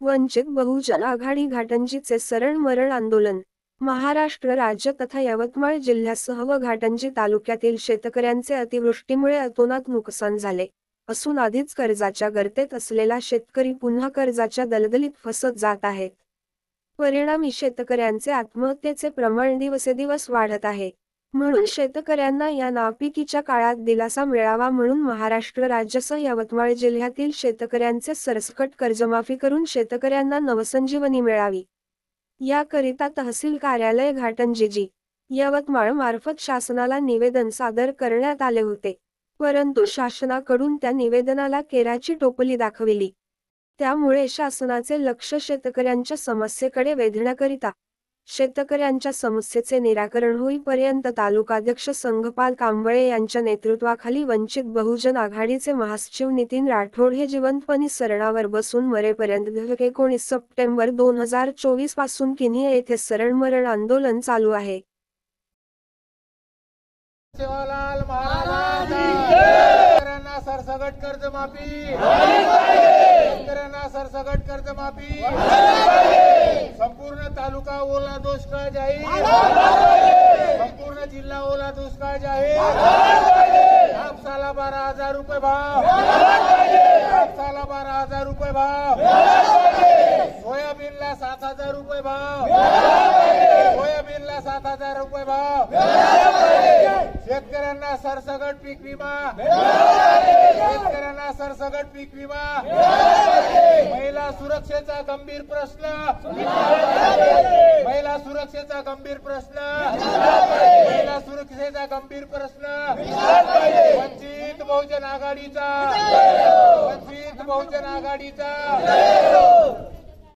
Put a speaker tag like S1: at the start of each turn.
S1: वंचित बहुजन आघाडी घाटंजीचे सरण मरण आंदोलन। महाराष्ट्र राज्य तथा यवतमाळ जिल्ह्यासह व घाटंजी तालुक्यातील शेतकऱ्यांचे अतिवृष्टीमुळे अतोनात नुकसान झाले असून आधीच कर्जाच्या गर्तेत असलेला शेतकरी पुन्हा कर्जाच्या दलदलीत फसत जात आहेत। परिणामी शेतकऱ्यांचे आत्महत्येचे प्रमाण दिवसेदिवस वाढत आहे। म्हणून शेतकऱ्यांना या नापिकीच्या काळात दिलासा मिळावा म्हणून महाराष्ट्र राज्यासह यवतमाळ जिल्ह्यातील शेतकऱ्यांचे सरसकट कर्जमाफी करून शेतकऱ्यांना नवसंजीवनी मिळावी याकरिता तहसील कार्यालय घाटंजी यवतमाळ मार्फत शासनाला निवेदन सादर करण्यात आले होते, परंतु शासनाकडून त्या निवेदनाला केराची टोपली दाखविली। त्यामुळे शासनाचे लक्ष शेतकऱ्यांच्या समस्येकडे वेधण्याकरिता शेतकऱ्यांच्या समस्येचे निराकरण होईपर्यंत तालुकाध्यक्ष संघपाल कांबळे यांच्या नेतृत्वाखाली वंचित बहुजन आघाडीचे महासचिव नितीन राठोड हे जिवंतपणी सरणावर बसून मरेपर्यंत 19 सप्टेंबर 2024 पासून किन्ही येथे सरण मरण आंदोलन चालू आहे।
S2: सेवालाल शेतकऱ्यांना सरसकट कर्जमाफी, शेतकऱ्यांना सरसकट कर्जमाफी, संपूर्ण तालुका ओला दुष्काळ जाहीर, संपूर्ण जिल्हा ओला दुष्काळ जाहीर। कापसाला 12,000 रुपये भाव, कापसाला 12,000 रुपये भाव, सोयाबीनला 7,000 रुपये भाव, सोयाबीनला 7,000 रुपये भाव। शेतकऱ्यांना सरसकट पीक विमा, शेतकऱ्यांना सरसकट पीक विमा। महिला सुरक्षेचा गंभीर प्रश्न, महिला सुरक्षेचा गंभीर प्रश्न, महिला सुरक्षेचा गंभीर प्रश्न। वंचित बहुजन आघाडीचा, वंचित बहुजन आघाडीचा